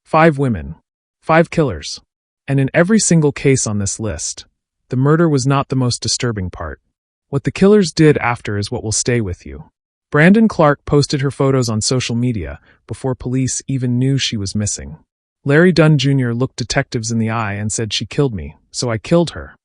5 women. 5 killers. And in every single case on this list, the murder was not the most disturbing part. What the killers did after is what will stay with you. Brandon Clark posted her photos on social media before police even knew she was missing. Larry Dunn Jr. looked detectives in the eye and said, "She killed me, so I killed her."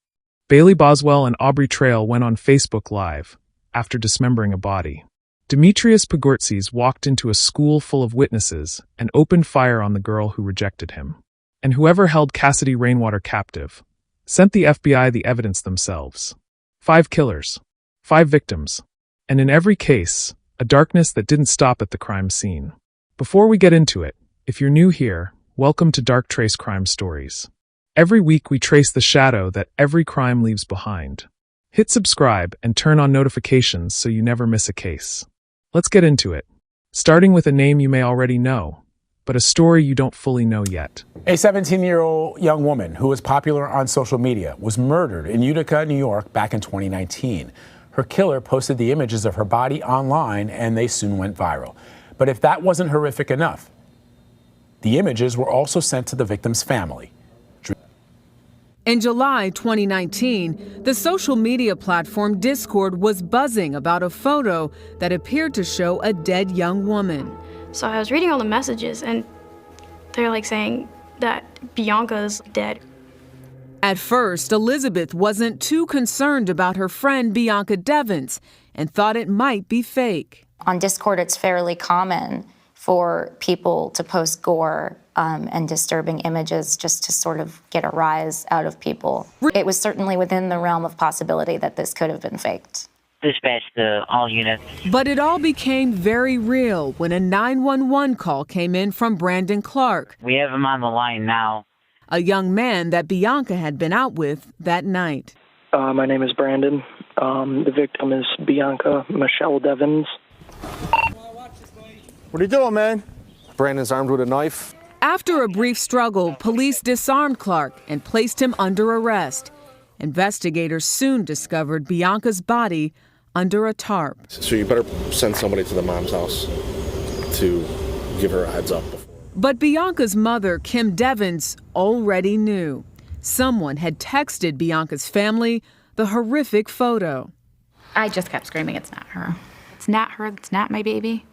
Bailey Boswell and Aubrey Trail went on Facebook Live after dismembering a body. Demetrius Pagortzis walked into a school full of witnesses and opened fire on the girl who rejected him. And whoever held Cassidy Rainwater captive sent the FBI the evidence themselves. 5 killers. 5 victims. And in every case, a darkness that didn't stop at the crime scene. Before we get into it, if you're new here, welcome to Dark Trace Crime Stories. Every week we trace the shadow that every crime leaves behind. Hit subscribe and turn on notifications so you never miss a case. Let's get into it. Starting with a name you may already know, but a story you don't fully know yet. A 17-year-old young woman who was popular on social media was murdered in Utica, New York back in 2019. Her killer posted the images of her body online and they soon went viral. But if that wasn't horrific enough, the images were also sent to the victim's family. In July 2019, the social media platform Discord was buzzing about a photo that appeared to show a dead young woman. So I was reading all the messages and they're like saying that Bianca's dead. At first, Elizabeth wasn't too concerned about her friend Bianca Devins and thought it might be fake. On Discord, it's fairly common for people to post gore and disturbing images just to sort of get a rise out of people. It was certainly within the realm of possibility that this could have been faked. Dispatch to all units. But it all became very real when a 911 call came in from Brandon Clark. We have him on the line now. A young man that Bianca had been out with that night. My name is Brandon. The victim is Bianca Michelle Devins. What are you doing, man? Brandon's armed with a knife. After a brief struggle, police disarmed Clark and placed him under arrest. Investigators soon discovered Bianca's body under a tarp. So you better send somebody to the mom's house to give her a heads up. But Bianca's mother, Kim Devins, already knew. Someone had texted Bianca's family the horrific photo. I just kept screaming, "It's not her. It's not her. It's not my baby."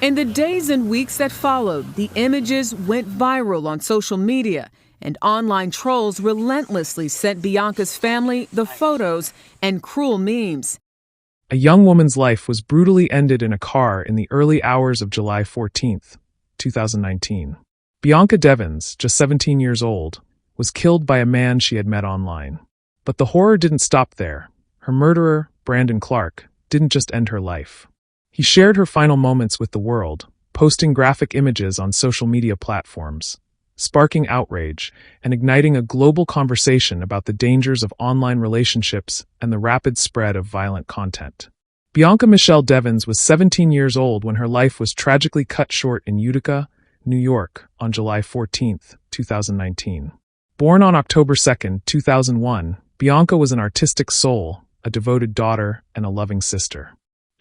In the days and weeks that followed, the images went viral on social media, and online trolls relentlessly sent Bianca's family the photos and cruel memes. A young woman's life was brutally ended in a car in the early hours of July 14th, 2019. Bianca Devins, just 17 years old, was killed by a man she had met online. But the horror didn't stop there. Her murderer, Brandon Clark, didn't just end her life. He shared her final moments with the world, posting graphic images on social media platforms, sparking outrage and igniting a global conversation about the dangers of online relationships and the rapid spread of violent content. Bianca Michelle Devins was 17 years old when her life was tragically cut short in Utica, New York, on July 14, 2019. Born on October 2, 2001, Bianca was an artistic soul, a devoted daughter, and a loving sister.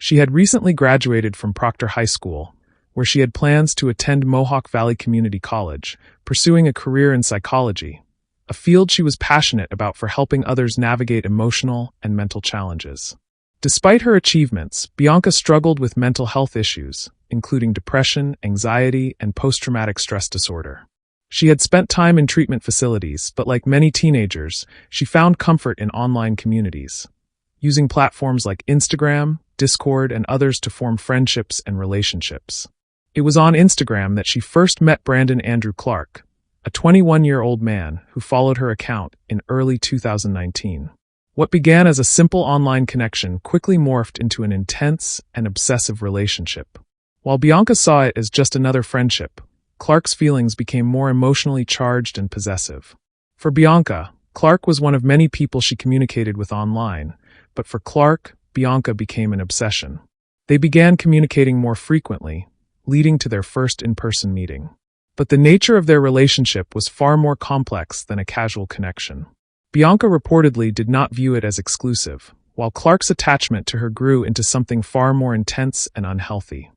She had recently graduated from Proctor High School, where she had plans to attend Mohawk Valley Community College, pursuing a career in psychology, a field she was passionate about for helping others navigate emotional and mental challenges. Despite her achievements, Bianca struggled with mental health issues, including depression, anxiety, and post-traumatic stress disorder. She had spent time in treatment facilities, but like many teenagers, she found comfort in online communities, using platforms like Instagram, Discord, and others to form friendships and relationships. It was on Instagram that she first met Brandon Andrew Clark, a 21-year-old man who followed her account in early 2019. What began as a simple online connection quickly morphed into an intense and obsessive relationship. While Bianca saw it as just another friendship, Clark's feelings became more emotionally charged and possessive. For Bianca, Clark was one of many people she communicated with online, but for Clark, Bianca became an obsession. They began communicating more frequently, leading to their first in-person meeting. But the nature of their relationship was far more complex than a casual connection. Bianca reportedly did not view it as exclusive, while Clark's attachment to her grew into something far more intense and unhealthy.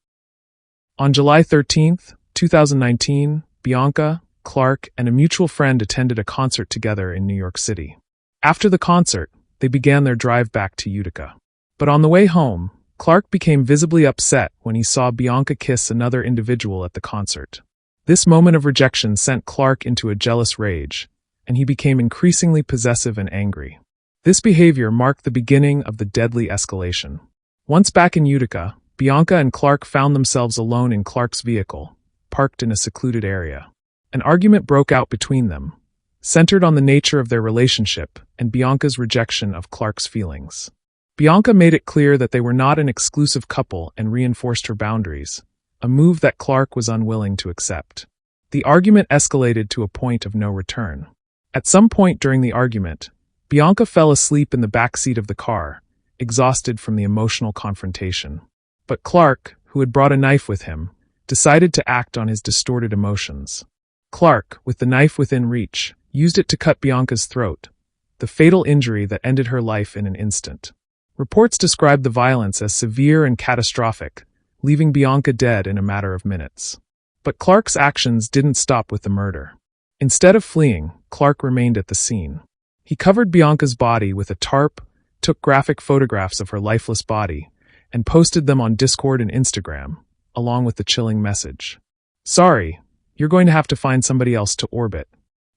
On July 13, 2019, Bianca, Clark, and a mutual friend attended a concert together in New York City. After the concert, they began their drive back to Utica. But on the way home, Clark became visibly upset when he saw Bianca kiss another individual at the concert. This moment of rejection sent Clark into a jealous rage, and he became increasingly possessive and angry. This behavior marked the beginning of the deadly escalation. Once back in Utica, Bianca and Clark found themselves alone in Clark's vehicle, parked in a secluded area. An argument broke out between them, centered on the nature of their relationship and Bianca's rejection of Clark's feelings. Bianca made it clear that they were not an exclusive couple and reinforced her boundaries, a move that Clark was unwilling to accept. The argument escalated to a point of no return. At some point during the argument, Bianca fell asleep in the back seat of the car, exhausted from the emotional confrontation. But Clark, who had brought a knife with him, decided to act on his distorted emotions. Clark, with the knife within reach, used it to cut Bianca's throat, the fatal injury that ended her life in an instant. Reports described the violence as severe and catastrophic, leaving Bianca dead in a matter of minutes. But Clark's actions didn't stop with the murder. Instead of fleeing, Clark remained at the scene. He covered Bianca's body with a tarp, took graphic photographs of her lifeless body, and posted them on Discord and Instagram, along with the chilling message: "Sorry, you're going to have to find somebody else to orbit."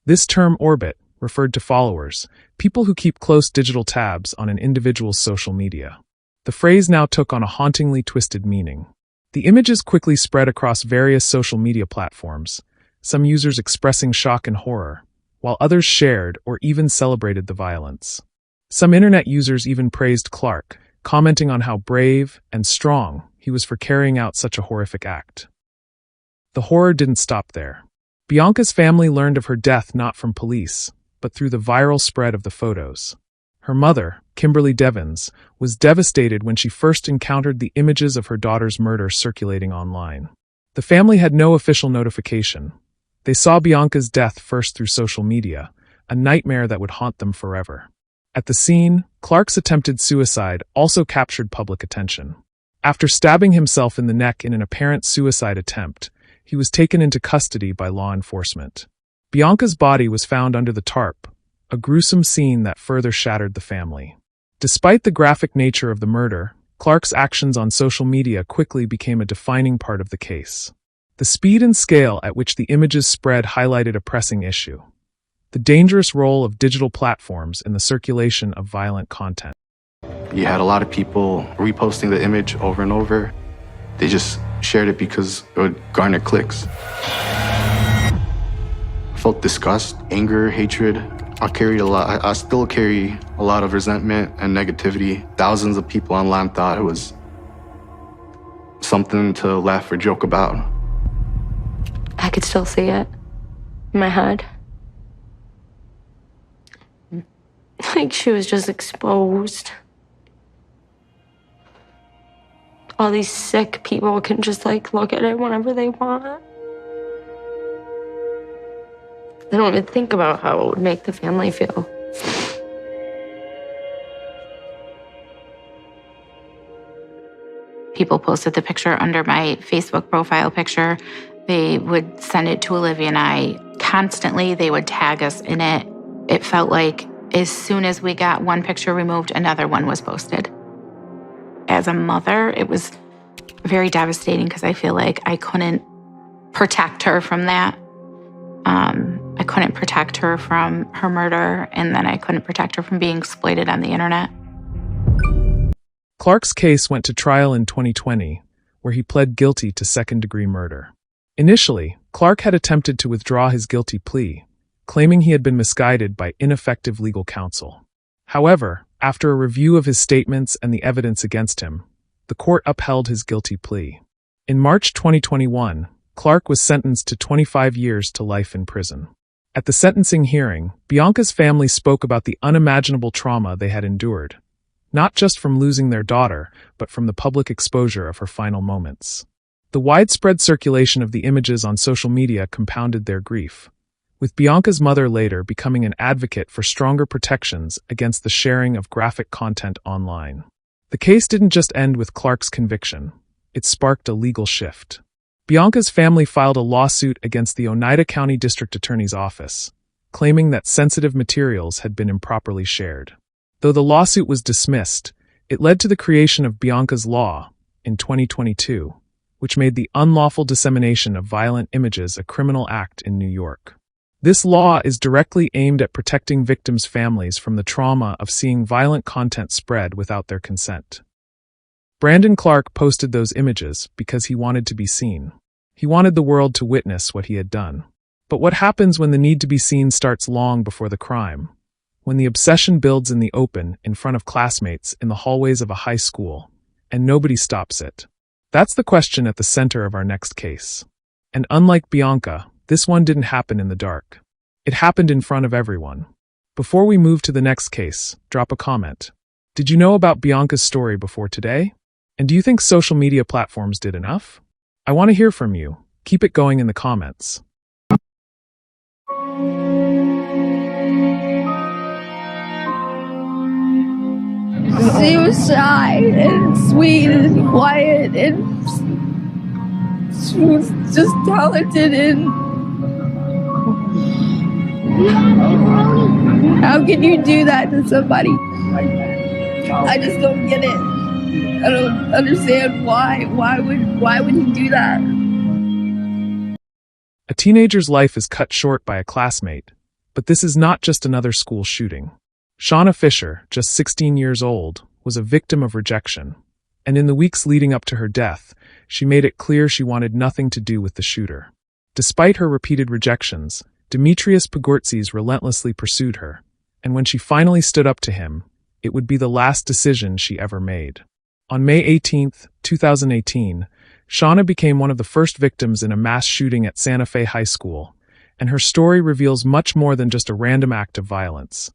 This term orbit referred to followers, people who keep close digital tabs on an individual's social media. The phrase now took on a hauntingly twisted meaning. The images quickly spread across various social media platforms, some users expressing shock and horror, while others shared or even celebrated the violence. Some internet users even praised Clark, commenting on how brave and strong he was for carrying out such a horrific act. The horror didn't stop there. Bianca's family learned of her death not from police, but through the viral spread of the photos. Her mother, Kimberly Devins, was devastated when she first encountered the images of her daughter's murder circulating online. The family had no official notification. They saw Bianca's death first through social media, a nightmare that would haunt them forever. At the scene, Clark's attempted suicide also captured public attention. After stabbing himself in the neck in an apparent suicide attempt, he was taken into custody by law enforcement. Bianca's body was found under the tarp, a gruesome scene that further shattered the family. Despite the graphic nature of the murder, Clark's actions on social media quickly became a defining part of the case. The speed and scale at which the images spread highlighted a pressing issue: the dangerous role of digital platforms in the circulation of violent content. You had a lot of people reposting the image over and over. They just shared it because it would garner clicks. I felt disgust, anger, hatred. I still carry a lot of resentment and negativity. Thousands of people online thought it was something to laugh or joke about. I could still see it in my head. Like she was just exposed. All these sick people can just look at it whenever they want. They don't even think about how it would make the family feel. People posted the picture under my Facebook profile picture. They would send it to Olivia and I constantly. They would tag us in it. It felt like as soon as we got one picture removed, another one was posted. As a mother, it was very devastating because I feel like I couldn't protect her from that. I couldn't protect her from her murder, and then I couldn't protect her from being exploited on the internet. Clark's case went to trial in 2020, where he pled guilty to second-degree murder. Initially, Clark had attempted to withdraw his guilty plea, claiming he had been misguided by ineffective legal counsel. However, after a review of his statements and the evidence against him, the court upheld his guilty plea. In March 2021, Clark was sentenced to 25 years to life in prison. At the sentencing hearing, Bianca's family spoke about the unimaginable trauma they had endured, not just from losing their daughter, but from the public exposure of her final moments. The widespread circulation of the images on social media compounded their grief, with Bianca's mother later becoming an advocate for stronger protections against the sharing of graphic content online. The case didn't just end with Clark's conviction, it sparked a legal shift. Bianca's family filed a lawsuit against the Oneida County District Attorney's Office, claiming that sensitive materials had been improperly shared. Though the lawsuit was dismissed, it led to the creation of Bianca's Law in 2022, which made the unlawful dissemination of violent images a criminal act in New York. This law is directly aimed at protecting victims' families from the trauma of seeing violent content spread without their consent. Brandon Clark posted those images because he wanted to be seen. He wanted the world to witness what he had done. But what happens when the need to be seen starts long before the crime? When the obsession builds in the open, in front of classmates, in the hallways of a high school, and nobody stops it? That's the question at the center of our next case. And unlike Bianca, this one didn't happen in the dark. It happened in front of everyone. Before we move to the next case, drop a comment. Did you know about Bianca's story before today? And do you think social media platforms did enough? I want to hear from you. Keep it going in the comments. She was shy and sweet and quiet, and she was just talented. And how can you do that to somebody? I just don't get it. I don't understand why. Why would he do that? A teenager's life is cut short by a classmate, but this is not just another school shooting. Shauna Fisher, just 16 years old, was a victim of rejection, and in the weeks leading up to her death, she made it clear she wanted nothing to do with the shooter. Despite her repeated rejections, Demetrius Pogortzis relentlessly pursued her, and when she finally stood up to him, it would be the last decision she ever made. On May 18, 2018, Shauna became one of the first victims in a mass shooting at Santa Fe High School, and her story reveals much more than just a random act of violence.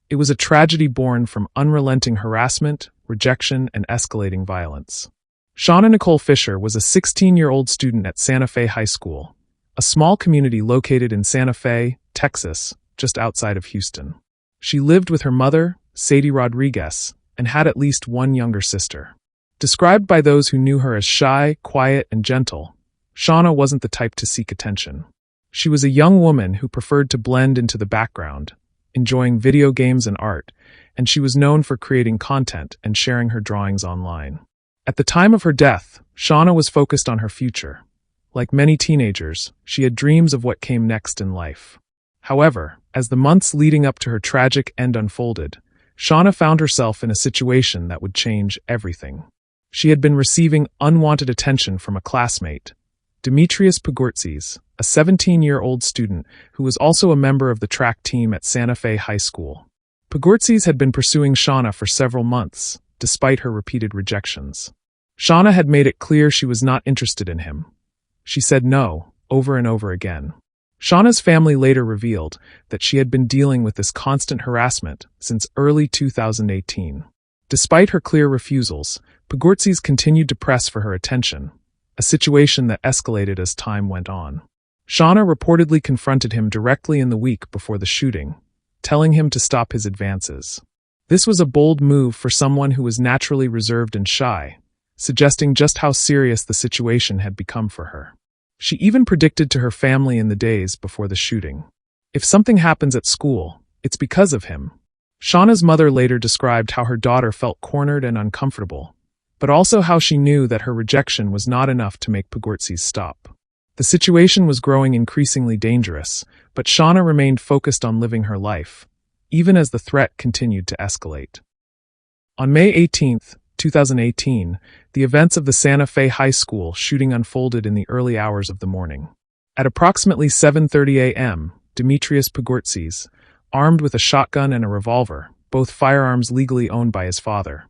It was a tragedy born from unrelenting harassment, rejection, and escalating violence. Shauna Nicole Fisher was a 16-year-old student at Santa Fe High School, a small community located in Santa Fe, Texas, just outside of Houston. She lived with her mother, Sadie Rodriguez, and had at least one younger sister. Described by those who knew her as shy, quiet, and gentle, Shauna wasn't the type to seek attention. She was a young woman who preferred to blend into the background, enjoying video games and art, and she was known for creating content and sharing her drawings online. At the time of her death, Shauna was focused on her future. Like many teenagers, she had dreams of what came next in life. However, as the months leading up to her tragic end unfolded, Shauna found herself in a situation that would change everything. She had been receiving unwanted attention from a classmate, Demetrius Pogortzis, a 17-year-old student who was also a member of the track team at Santa Fe High School. Pogortzis had been pursuing Shauna for several months, despite her repeated rejections. Shauna had made it clear she was not interested in him. She said no, over and over again. Shauna's family later revealed that she had been dealing with this constant harassment since early 2018. Despite her clear refusals, Pogortzis continued to press for her attention, a situation that escalated as time went on. Shauna reportedly confronted him directly in the week before the shooting, telling him to stop his advances. This was a bold move for someone who was naturally reserved and shy, suggesting just how serious the situation had become for her. She even predicted to her family in the days before the shooting, "If something happens at school, it's because of him." Shauna's mother later described how her daughter felt cornered and uncomfortable, but also how she knew that her rejection was not enough to make Pogortzis stop. The situation was growing increasingly dangerous, but Shauna remained focused on living her life, even as the threat continued to escalate. On May 18, 2018, the events of the Santa Fe High School shooting unfolded in the early hours of the morning. At approximately 7:30 a.m., Demetrius Pogortzis, armed with a shotgun and a revolver, both firearms legally owned by his father,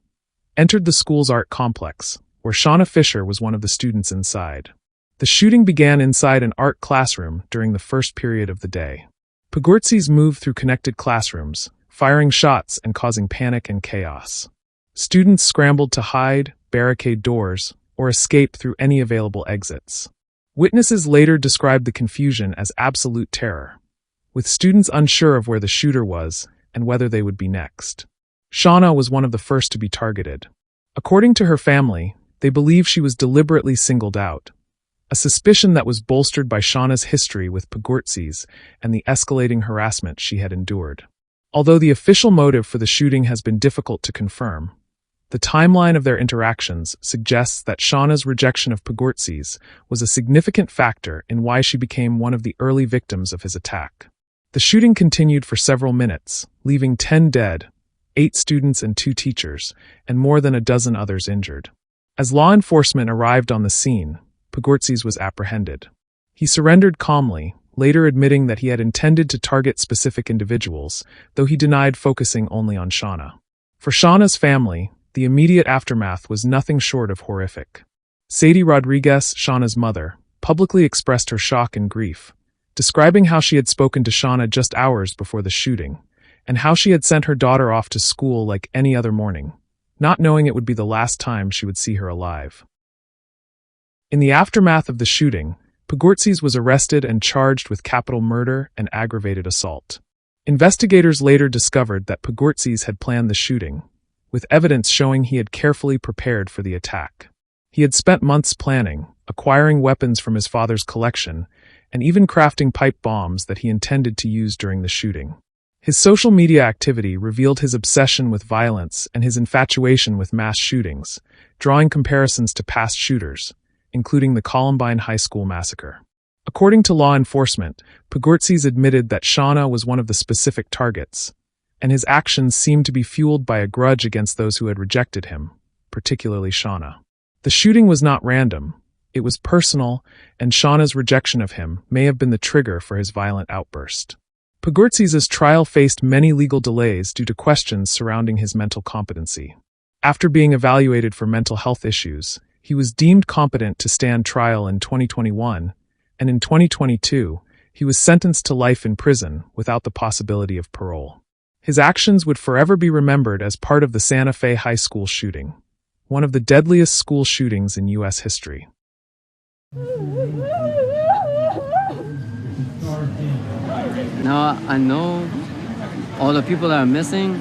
entered the school's art complex, where Shauna Fisher was one of the students inside. The shooting began inside an art classroom during the first period of the day. Pogortzis moved through connected classrooms, firing shots and causing panic and chaos. Students scrambled to hide, barricade doors, or escape through any available exits. Witnesses later described the confusion as absolute terror, with students unsure of where the shooter was and whether they would be next. Shauna was one of the first to be targeted. According to her family, they believe she was deliberately singled out, a suspicion that was bolstered by Shauna's history with Pogortses and the escalating harassment she had endured. Although the official motive for the shooting has been difficult to confirm, the timeline of their interactions suggests that Shauna's rejection of Pogortses was a significant factor in why she became one of the early victims of his attack. The shooting continued for several minutes, leaving 10 dead, 8 students and 2 teachers, and more than a dozen others injured. As law enforcement arrived on the scene, Pogortses was apprehended. He surrendered calmly, later admitting that he had intended to target specific individuals, though he denied focusing only on Shauna. For Shauna's family, the immediate aftermath was nothing short of horrific. Sadie Rodriguez, Shauna's mother, publicly expressed her shock and grief, describing how she had spoken to Shauna just hours before the shooting, and how she had sent her daughter off to school like any other morning, not knowing it would be the last time she would see her alive. In the aftermath of the shooting, Pogortses was arrested and charged with capital murder and aggravated assault. Investigators later discovered that Pogortses had planned the shooting, with evidence showing he had carefully prepared for the attack. He had spent months planning, acquiring weapons from his father's collection, and even crafting pipe bombs that he intended to use during the shooting. His social media activity revealed his obsession with violence and his infatuation with mass shootings, drawing comparisons to past shooters, including the Columbine High School massacre. According to law enforcement, Pogortses admitted that Shauna was one of the specific targets, and his actions seemed to be fueled by a grudge against those who had rejected him, particularly Shauna. The shooting was not random, it was personal, and Shauna's rejection of him may have been the trigger for his violent outburst. Pogortses' trial faced many legal delays due to questions surrounding his mental competency. After being evaluated for mental health issues, he was deemed competent to stand trial in 2021, and in 2022, he was sentenced to life in prison without the possibility of parole. His actions would forever be remembered as part of the Santa Fe High School shooting, one of the deadliest school shootings in U.S. history. Now I know all the people that are missing,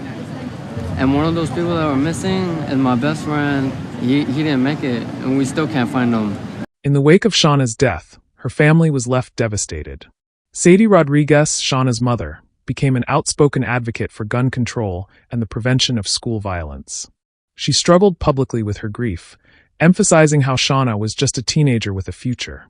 and one of those people that were missing is my best friend. He didn't make it, and we still can't find him. In the wake of Shauna's death, her family was left devastated. Sadie Rodriguez, Shauna's mother, became an outspoken advocate for gun control and the prevention of school violence. She struggled publicly with her grief, emphasizing how Shauna was just a teenager with a future,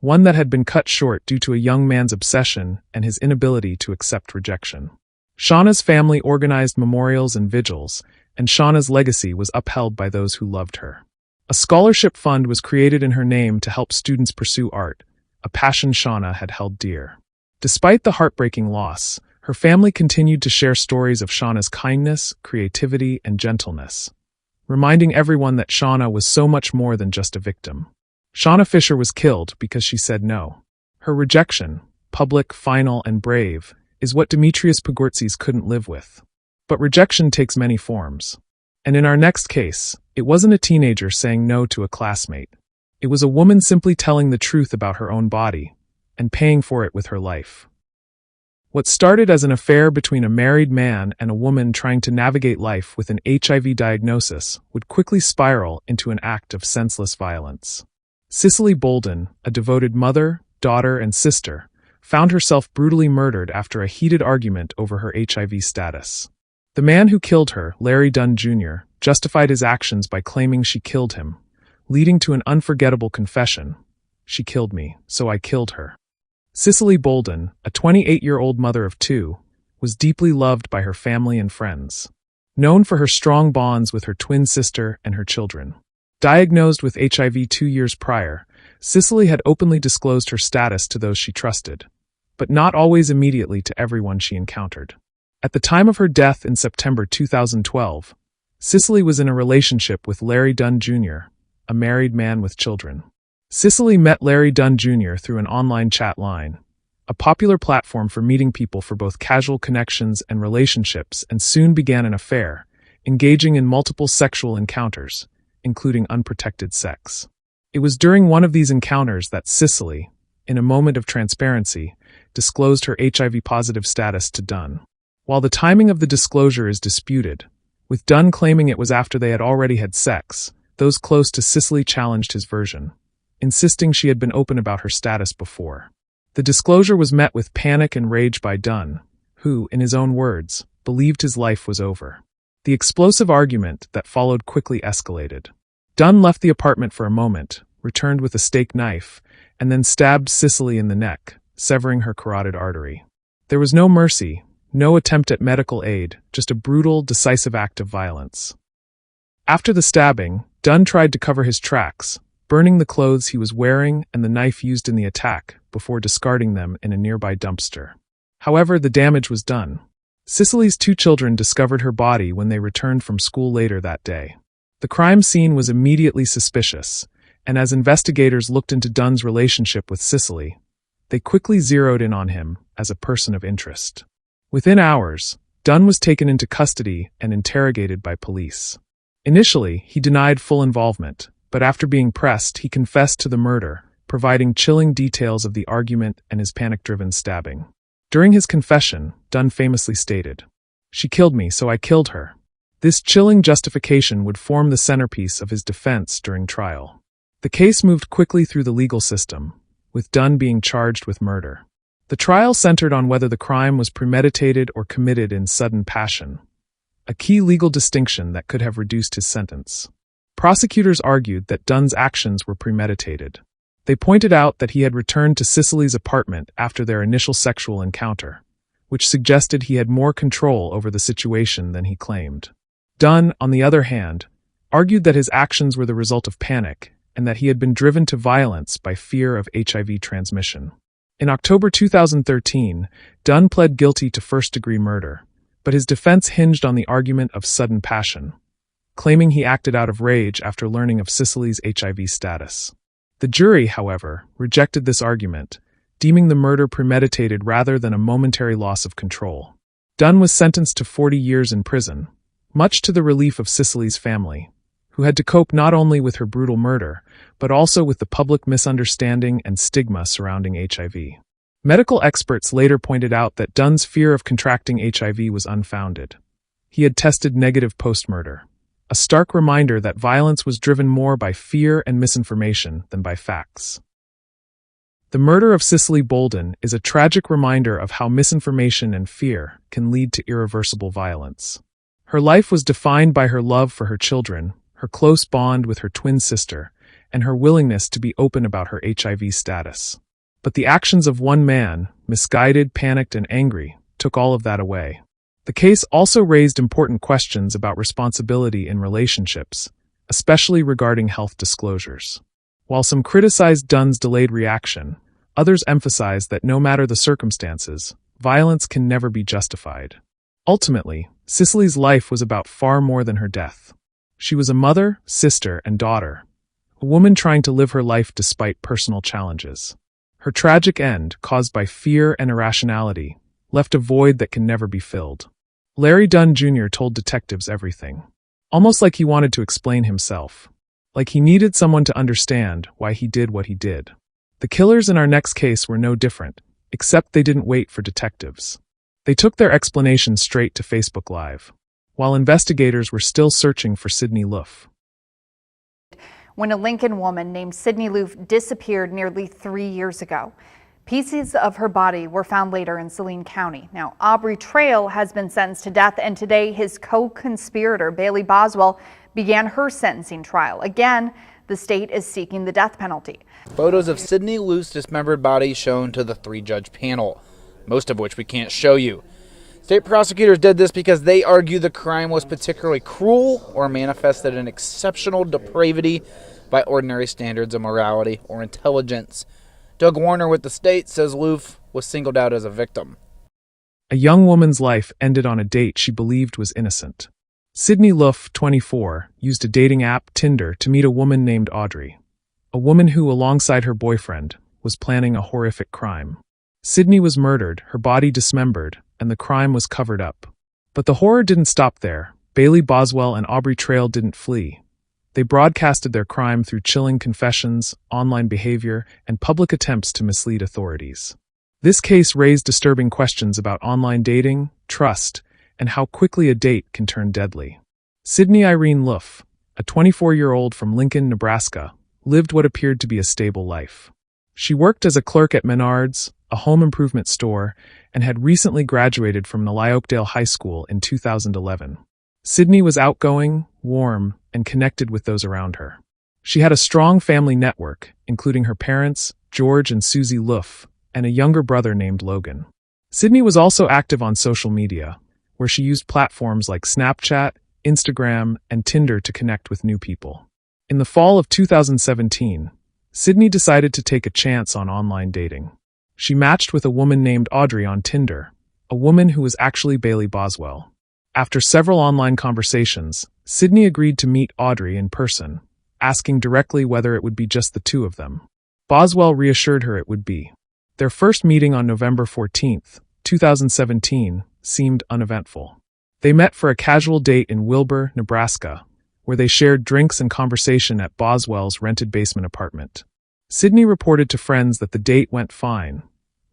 one that had been cut short due to a young man's obsession and his inability to accept rejection. Shauna's family organized memorials and vigils, and Shauna's legacy was upheld by those who loved her. A scholarship fund was created in her name to help students pursue art, a passion Shauna had held dear. Despite the heartbreaking loss, her family continued to share stories of Shauna's kindness, creativity, and gentleness, reminding everyone that Shauna was so much more than just a victim. Shauna Fisher was killed because she said no. Her rejection, public, final, and brave, is what Demetrius Pogortses couldn't live with. But rejection takes many forms. And in our next case, it wasn't a teenager saying no to a classmate. It was a woman simply telling the truth about her own body, and paying for it with her life. What started as an affair between a married man and a woman trying to navigate life with an HIV diagnosis would quickly spiral into an act of senseless violence. Cicely Bolden, a devoted mother, daughter, and sister, found herself brutally murdered after a heated argument over her HIV status. The man who killed her, Larry Dunn Jr., justified his actions by claiming she killed him, leading to an unforgettable confession: "She killed me, so I killed her." Cicely Bolden, a 28-year-old mother of 2, was deeply loved by her family and friends. Known for her strong bonds with her twin sister and her children. Diagnosed with HIV 2 years prior, Cicely had openly disclosed her status to those she trusted, but not always immediately to everyone she encountered. At the time of her death in September 2012, Cicely was in a relationship with Larry Dunn Jr., a married man with children. Cicely met Larry Dunn Jr. through an online chat line, a popular platform for meeting people for both casual connections and relationships, and soon began an affair, engaging in multiple sexual encounters, including unprotected sex. It was during one of these encounters that Cicely, in a moment of transparency, disclosed her HIV-positive status to Dunn. While the timing of the disclosure is disputed, with Dunn claiming it was after they had already had sex, those close to Cicely challenged his version, insisting she had been open about her status before. The disclosure was met with panic and rage by Dunn, who, in his own words, believed his life was over. The explosive argument that followed quickly escalated. Dunn left the apartment for a moment, returned with a steak knife, and then stabbed Cicely in the neck, severing her carotid artery. There was no mercy, no attempt at medical aid, just a brutal, decisive act of violence. After the stabbing, Dunn tried to cover his tracks, burning the clothes he was wearing and the knife used in the attack before discarding them in a nearby dumpster. However, the damage was done. Cicely's 2 children discovered her body when they returned from school later that day. The crime scene was immediately suspicious, and as investigators looked into Dunn's relationship with Cicely, they quickly zeroed in on him as a person of interest. Within hours, Dunn was taken into custody and interrogated by police. Initially, he denied full involvement, but after being pressed, he confessed to the murder, providing chilling details of the argument and his panic-driven stabbing. During his confession, Dunn famously stated, "She killed me, so I killed her." This chilling justification would form the centerpiece of his defense during trial. The case moved quickly through the legal system, with Dunn being charged with murder. The trial centered on whether the crime was premeditated or committed in sudden passion, a key legal distinction that could have reduced his sentence. Prosecutors argued that Dunn's actions were premeditated. They pointed out that he had returned to Cicely's apartment after their initial sexual encounter, which suggested he had more control over the situation than he claimed. Dunn, on the other hand, argued that his actions were the result of panic and that he had been driven to violence by fear of HIV transmission. In October 2013, Dunn pled guilty to first-degree murder, but his defense hinged on the argument of sudden passion, claiming he acted out of rage after learning of Cicely's HIV status. The jury, however, rejected this argument, deeming the murder premeditated rather than a momentary loss of control. Dunn was sentenced to 40 years in prison, much to the relief of Cicely's family, who had to cope not only with her brutal murder, but also with the public misunderstanding and stigma surrounding HIV. Medical experts later pointed out that Dunn's fear of contracting HIV was unfounded. He had tested negative post-murder, a stark reminder that violence was driven more by fear and misinformation than by facts. The murder of Cicely Bolden is a tragic reminder of how misinformation and fear can lead to irreversible violence. Her life was defined by her love for her children, her close bond with her twin sister, and her willingness to be open about her HIV status. But the actions of one man, misguided, panicked, and angry, took all of that away. The case also raised important questions about responsibility in relationships, especially regarding health disclosures. While some criticized Dunn's delayed reaction, others emphasized that no matter the circumstances, violence can never be justified. Ultimately, Cicely's life was about far more than her death. She was a mother, sister, and daughter, a woman trying to live her life despite personal challenges. Her tragic end, caused by fear and irrationality, left a void that can never be filled. Larry Dunn Jr. told detectives everything, almost like he wanted to explain himself, like he needed someone to understand why he did what he did. The killers in our next case were no different, except they didn't wait for detectives. They took their explanation straight to Facebook Live, while investigators were still searching for Sydney Loof. When a Lincoln woman named Sydney Loof disappeared nearly 3 years ago. Pieces of her body were found later in Saline County. Now, Aubrey Trail has been sentenced to death, and today his co-conspirator, Bailey Boswell, began her sentencing trial. Again, the state is seeking the death penalty. Photos of Sydney Loof's dismembered body shown to the 3-judge panel, most of which we can't show you. State prosecutors did this because they argue the crime was particularly cruel or manifested an exceptional depravity by ordinary standards of morality or intelligence. Doug Warner with the state says Loof was singled out as a victim. A young woman's life ended on a date she believed was innocent. Sydney Loof, 24, used a dating app, Tinder, to meet a woman named Audrey, a woman who, alongside her boyfriend, was planning a horrific crime. Sydney was murdered, her body dismembered, and the crime was covered up. But the horror didn't stop there. Bailey Boswell and Aubrey Trail didn't flee. They broadcasted their crime through chilling confessions, online behavior, and public attempts to mislead authorities. This case raised disturbing questions about online dating, trust, and how quickly a date can turn deadly. Sydney Irene Loof, a 24-year-old from Lincoln, Nebraska, lived what appeared to be a stable life. She worked as a clerk at Menards, a home improvement store, and had recently graduated from Oakdale High School in 2011. Sydney was outgoing, warm, and connected with those around her. She had a strong family network, including her parents, George and Susie Luff, and a younger brother named Logan. Sydney was also active on social media, where she used platforms like Snapchat, Instagram, and Tinder to connect with new people. In the fall of 2017, Sydney decided to take a chance on online dating. She matched with a woman named Audrey on Tinder, a woman who was actually Bailey Boswell. After several online conversations, Sydney agreed to meet Audrey in person, asking directly whether it would be just the two of them. Boswell reassured her it would be. Their first meeting on November 14, 2017, seemed uneventful. They met for a casual date in Wilbur, Nebraska, where they shared drinks and conversation at Boswell's rented basement apartment. Sydney reported to friends that the date went fine,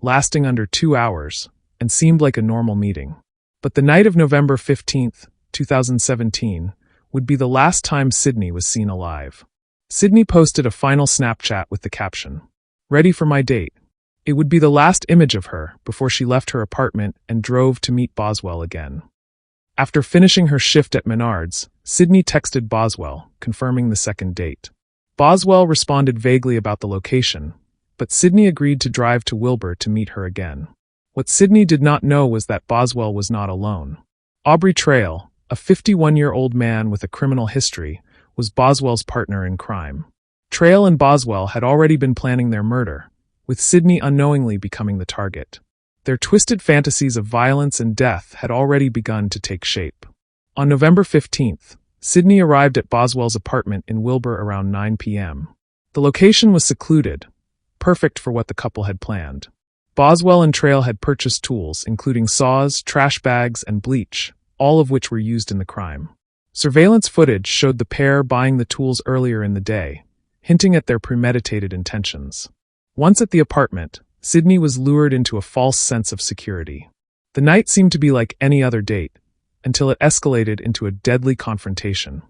lasting under 2 hours, and seemed like a normal meeting. But the night of November 15, 2017, would be the last time Sydney was seen alive. Sydney posted a final Snapchat with the caption, "Ready for my date." It would be the last image of her before she left her apartment and drove to meet Boswell again. After finishing her shift at Menards, Sydney texted Boswell, confirming the second date. Boswell responded vaguely about the location, but Sydney agreed to drive to Wilbur to meet her again. What Sydney did not know was that Boswell was not alone. Aubrey Trail, a 51-year-old man with a criminal history, was Boswell's partner in crime. Trail and Boswell had already been planning their murder, with Sydney unknowingly becoming the target. Their twisted fantasies of violence and death had already begun to take shape. On November 15th, Sydney arrived at Boswell's apartment in Wilbur around 9 p.m. The location was secluded, perfect for what the couple had planned. Boswell and Trail had purchased tools, including saws, trash bags, and bleach, all of which were used in the crime. Surveillance footage showed the pair buying the tools earlier in the day, hinting at their premeditated intentions. Once at the apartment, Sydney was lured into a false sense of security. The night seemed to be like any other date, until it escalated into a deadly confrontation.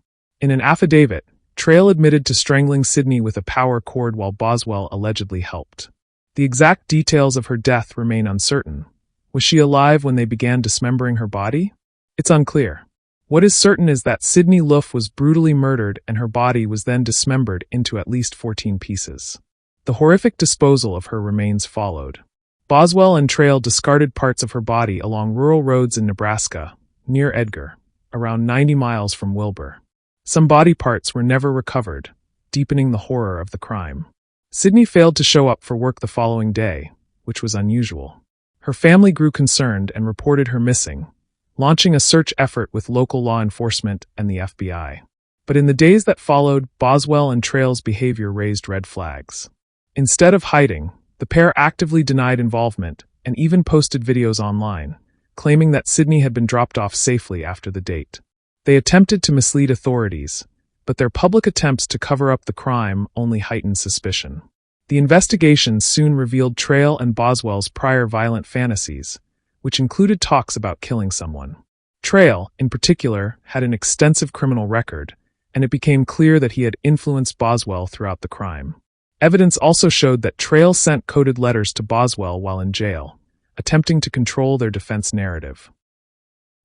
In an affidavit, Trail admitted to strangling Sydney with a power cord while Boswell allegedly helped. The exact details of her death remain uncertain. Was she alive when they began dismembering her body? It's unclear. What is certain is that Sydney Luff was brutally murdered and her body was then dismembered into at least 14 pieces. The horrific disposal of her remains followed. Boswell and Trail discarded parts of her body along rural roads in Nebraska, near Edgar, around 90 miles from Wilbur. Some body parts were never recovered, deepening the horror of the crime. Sydney failed to show up for work the following day, which was unusual. Her family grew concerned and reported her missing, launching a search effort with local law enforcement and the FBI. But in the days that followed, Boswell and Trail's behavior raised red flags. Instead of hiding, the pair actively denied involvement and even posted videos online, claiming that Sydney had been dropped off safely after the date. They attempted to mislead authorities, but their public attempts to cover up the crime only heightened suspicion. The investigation soon revealed Trail and Boswell's prior violent fantasies, which included talks about killing someone. Trail, in particular, had an extensive criminal record, and it became clear that he had influenced Boswell throughout the crime. Evidence also showed that Trail sent coded letters to Boswell while in jail, attempting to control their defense narrative.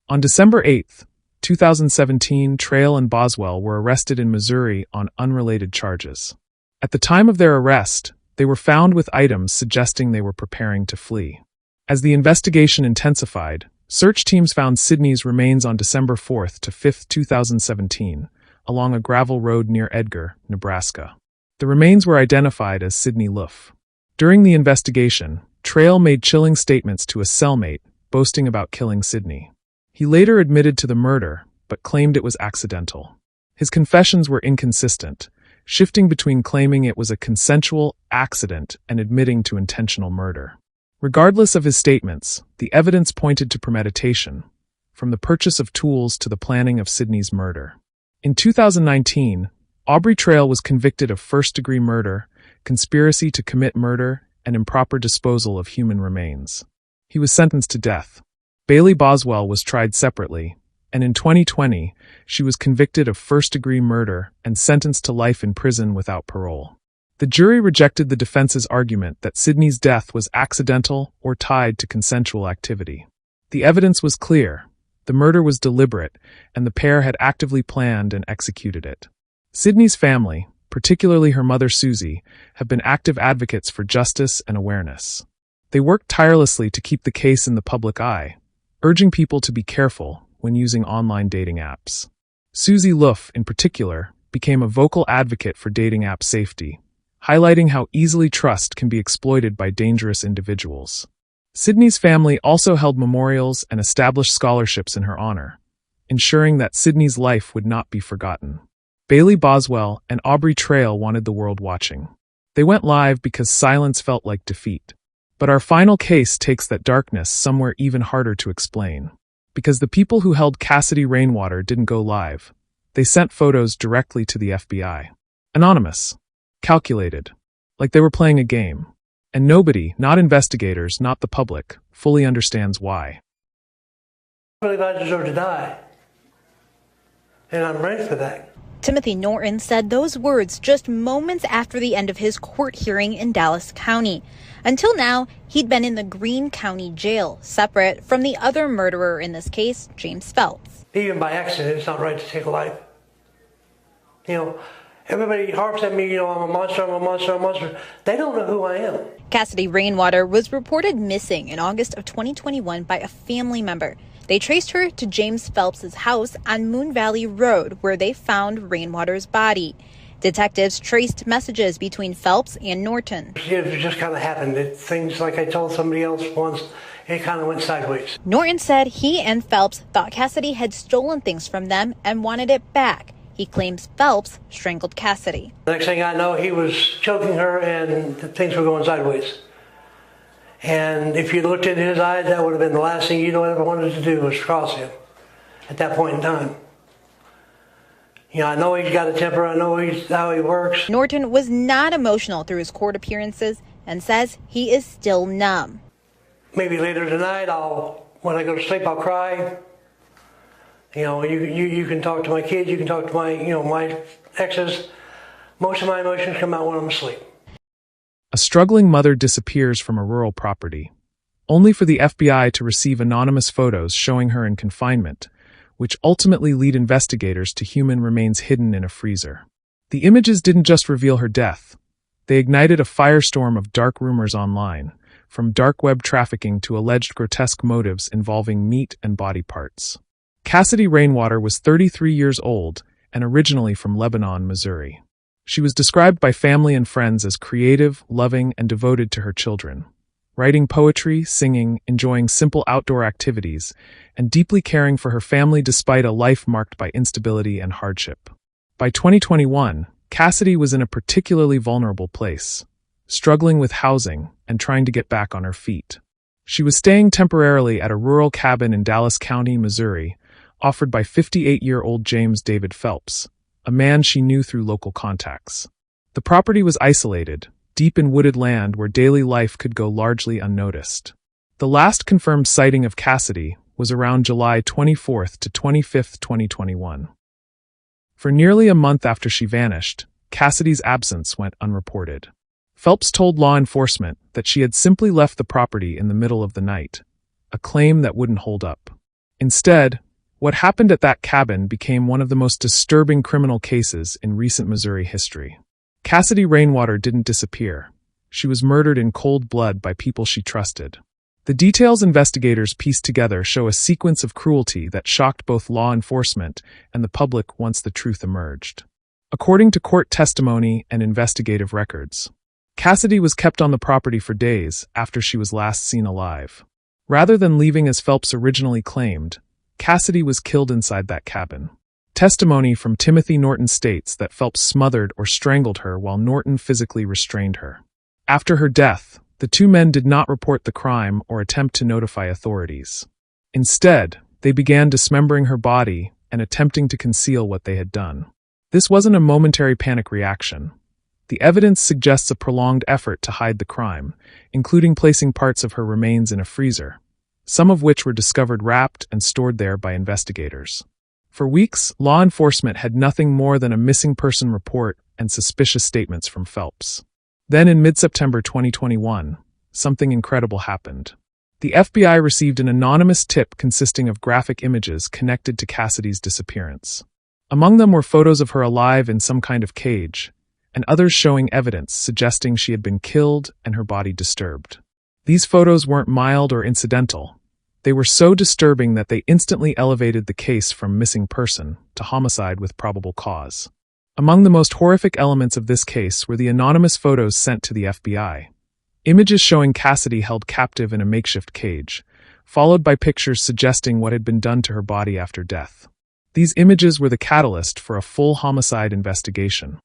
On December 8, 2017, Trail and Boswell were arrested in Missouri on unrelated charges. At the time of their arrest, they were found with items suggesting they were preparing to flee. As the investigation intensified, search teams found Sydney's remains on December 4 to 5, 2017, along a gravel road near Edgar, Nebraska. The remains were identified as Sydney Luff. During the investigation, Trail made chilling statements to a cellmate, boasting about killing Sydney. He later admitted to the murder, but claimed it was accidental. His confessions were inconsistent, shifting between claiming it was a consensual accident and admitting to intentional murder. Regardless of his statements, the evidence pointed to premeditation, from the purchase of tools to the planning of Sydney's murder. In 2019, Aubrey Trail was convicted of first-degree murder, conspiracy to commit murder, and improper disposal of human remains. He was sentenced to death. Bailey Boswell was tried separately, and in 2020, she was convicted of first-degree murder and sentenced to life in prison without parole. The jury rejected the defense's argument that Sydney's death was accidental or tied to consensual activity. The evidence was clear. The murder was deliberate, and the pair had actively planned and executed it. Sydney's family, particularly her mother Susie, have been active advocates for justice and awareness. They worked tirelessly to keep the case in the public eye, urging people to be careful when using online dating apps. Susie Luff, in particular, became a vocal advocate for dating app safety, highlighting how easily trust can be exploited by dangerous individuals. Sydney's family also held memorials and established scholarships in her honor, ensuring that Sydney's life would not be forgotten. Bailey Boswell and Aubrey Trail wanted the world watching. They went live because silence felt like defeat. But our final case takes that darkness somewhere even harder to explain. Because the people who held Cassidy Rainwater didn't go live. They sent photos directly to the FBI. Anonymous. Calculated. Like they were playing a game. And nobody, not investigators, not the public, fully understands why. I believe I deserve to die. And I'm ready for that. Timothy Norton said those words just moments after the end of his court hearing in Dallas County. Until now, he'd been in the Greene County Jail, separate from the other murderer in this case, James Phelps. Even by accident, it's not right to take a life. Everybody harps at me, I'm a monster, I'm a monster, I'm a monster. They don't know who I am. Cassidy Rainwater was reported missing in August of 2021 by a family member. They traced her to James Phelps' house on Moon Valley Road, where they found Rainwater's body. Detectives traced messages between Phelps and Norton. It just kind of happened. Things like I told somebody else once, it kind of went sideways. Norton said he and Phelps thought Cassidy had stolen things from them and wanted it back. He claims Phelps strangled Cassidy. The next thing I know, he was choking her and things were going sideways. And if you looked into his eyes, that would have been the last thing you'd ever wanted to do was cross him at that point in time. I know he's got a temper. I know how he works. Norton was not emotional through his court appearances and says he is still numb. Maybe later tonight, when I go to sleep, I'll cry. You can talk to my kids. You can talk to my exes. Most of my emotions come out when I'm asleep. A struggling mother disappears from a rural property, only for the FBI to receive anonymous photos showing her in confinement, which ultimately lead investigators to human remains hidden in a freezer. The images didn't just reveal her death. They ignited a firestorm of dark rumors online, from dark web trafficking to alleged grotesque motives involving meat and body parts. Cassidy Rainwater was 33 years old and originally from Lebanon, Missouri. She was described by family and friends as creative, loving, and devoted to her children, writing poetry, singing, enjoying simple outdoor activities, and deeply caring for her family despite a life marked by instability and hardship. By 2021, Cassidy was in a particularly vulnerable place, struggling with housing and trying to get back on her feet. She was staying temporarily at a rural cabin in Dallas County, Missouri, offered by 58-year-old James David Phelps, a man she knew through local contacts. The property was isolated, deep in wooded land where daily life could go largely unnoticed. The last confirmed sighting of Cassidy was around July 24th to 25th, 2021. For nearly a month after she vanished, Cassidy's absence went unreported. Phelps told law enforcement that she had simply left the property in the middle of the night, a claim that wouldn't hold up. Instead, what happened at that cabin became one of the most disturbing criminal cases in recent Missouri history. Cassidy Rainwater didn't disappear. She was murdered in cold blood by people she trusted. The details investigators pieced together show a sequence of cruelty that shocked both law enforcement and the public once the truth emerged. According to court testimony and investigative records, Cassidy was kept on the property for days after she was last seen alive. Rather than leaving as Phelps originally claimed, Cassidy was killed inside that cabin. Testimony from Timothy Norton states that Phelps smothered or strangled her while Norton physically restrained her. After her death, the two men did not report the crime or attempt to notify authorities. Instead, they began dismembering her body and attempting to conceal what they had done. This wasn't a momentary panic reaction. The evidence suggests a prolonged effort to hide the crime, including placing parts of her remains in a freezer, some of which were discovered wrapped and stored there by investigators. For weeks, law enforcement had nothing more than a missing person report and suspicious statements from Phelps. Then in mid-September 2021, something incredible happened. The FBI received an anonymous tip consisting of graphic images connected to Cassidy's disappearance. Among them were photos of her alive in some kind of cage, and others showing evidence suggesting she had been killed and her body disturbed. These photos weren't mild or incidental. They were so disturbing that they instantly elevated the case from missing person to homicide with probable cause. Among the most horrific elements of this case were the anonymous photos sent to the FBI. Images showing Cassidy held captive in a makeshift cage, followed by pictures suggesting what had been done to her body after death. These images were the catalyst for a full homicide investigation.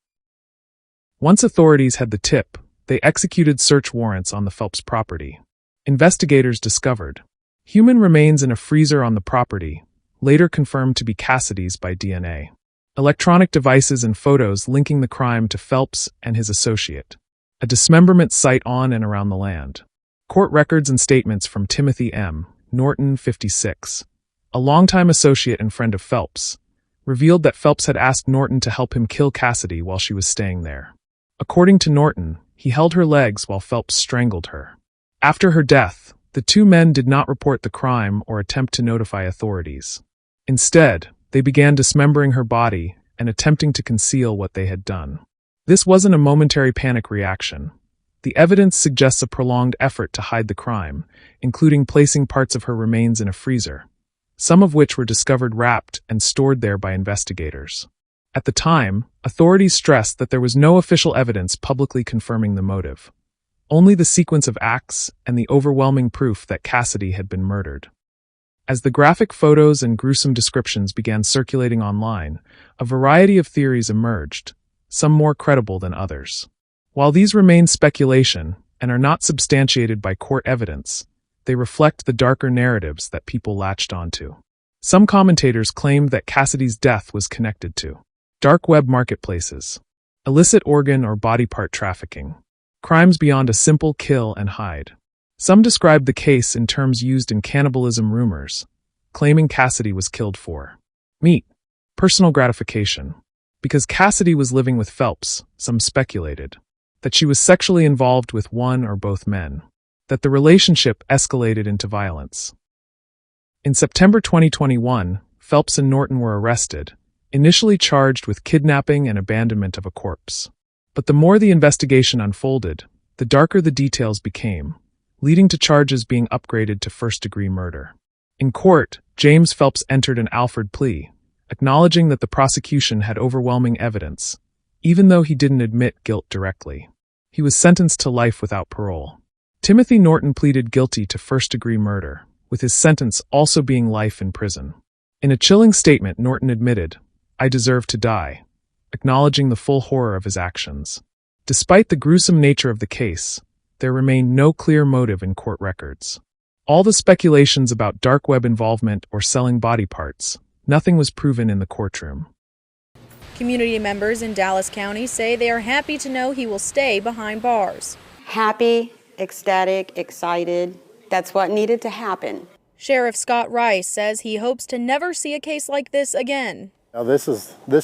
Once authorities had the tip, they executed search warrants on the Phelps property. Investigators discovered human remains in a freezer on the property, later confirmed to be Cassidy's by DNA. Electronic devices and photos linking the crime to Phelps and his associate. A dismemberment site on and around the land. Court records and statements from Timothy M. Norton, 56, a longtime associate and friend of Phelps, revealed that Phelps had asked Norton to help him kill Cassidy while she was staying there. According to Norton, he held her legs while Phelps strangled her. After her death, the two men did not report the crime or attempt to notify authorities. Instead, they began dismembering her body and attempting to conceal what they had done. This wasn't a momentary panic reaction. The evidence suggests a prolonged effort to hide the crime, including placing parts of her remains in a freezer, some of which were discovered wrapped and stored there by investigators. At the time, authorities stressed that there was no official evidence publicly confirming the motive, only the sequence of acts and the overwhelming proof that Cassidy had been murdered. As the graphic photos and gruesome descriptions began circulating online, a variety of theories emerged, some more credible than others. While these remain speculation and are not substantiated by court evidence, they reflect the darker narratives that people latched onto. Some commentators claimed that Cassidy's death was connected to dark web marketplaces, illicit organ or body part trafficking, crimes beyond a simple kill and hide. Some described the case in terms used in cannibalism rumors, claiming Cassidy was killed for meat, personal gratification. Because Cassidy was living with Phelps, some speculated that she was sexually involved with one or both men, that the relationship escalated into violence. In September 2021, Phelps and Norton were arrested, initially charged with kidnapping and abandonment of a corpse. But the more the investigation unfolded, the darker the details became, leading to charges being upgraded to first-degree murder. In court, James Phelps entered an Alford plea, acknowledging that the prosecution had overwhelming evidence, even though he didn't admit guilt directly. He was sentenced to life without parole. Timothy Norton pleaded guilty to first-degree murder, with his sentence also being life in prison. In a chilling statement, Norton admitted, "I deserve to die," acknowledging the full horror of his actions. Despite the gruesome nature of the case, there remained no clear motive in court records. All the speculations about dark web involvement or selling body parts, nothing was proven in the courtroom. Community members in Dallas County say they are happy to know he will stay behind bars. Happy, ecstatic, excited. That's what needed to happen. Sheriff Scott Rice says he hopes to never see a case like this again. Now this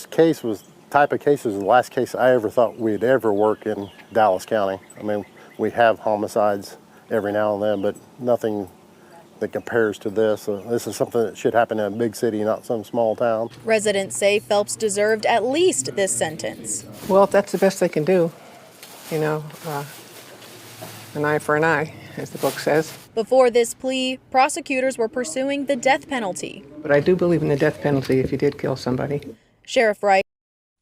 case was the last case I ever thought we'd ever work in Dallas County. I mean, we have homicides every now and then, but nothing that compares to this. This is something that should happen in a big city, not some small town. Residents say Phelps deserved at least this sentence. Well, if that's the best they can do, an eye for an eye, as the book says. Before this plea, prosecutors were pursuing the death penalty. But I do believe in the death penalty if you did kill somebody. Sheriff Wright.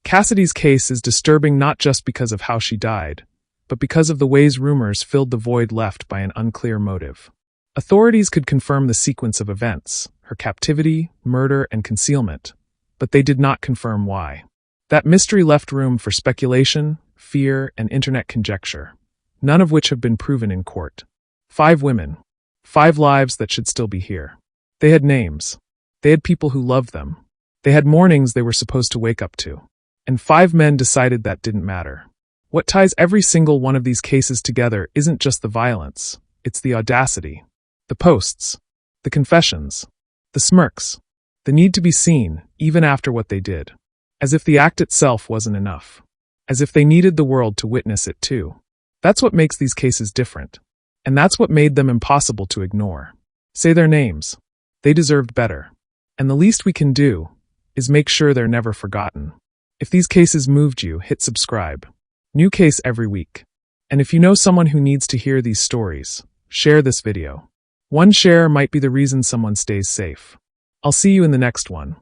Cassidy's case is disturbing not just because of how she died, but because of the ways rumors filled the void left by an unclear motive. Authorities could confirm the sequence of events, her captivity, murder, and concealment, but they did not confirm why. That mystery left room for speculation, fear, and internet conjecture, none of which have been proven in court. 5 women. 5 lives that should still be here. They had names. They had people who loved them. They had mornings they were supposed to wake up to. And 5 men decided that didn't matter. What ties every single one of these cases together isn't just the violence, it's the audacity. The posts. The confessions. The smirks. The need to be seen, even after what they did. As if the act itself wasn't enough. As if they needed the world to witness it too. That's what makes these cases different. And that's what made them impossible to ignore. Say their names. They deserved better. And the least we can do is make sure they're never forgotten. If these cases moved you, hit subscribe. New case every week. And if you know someone who needs to hear these stories, share this video. One share might be the reason someone stays safe. I'll see you in the next one.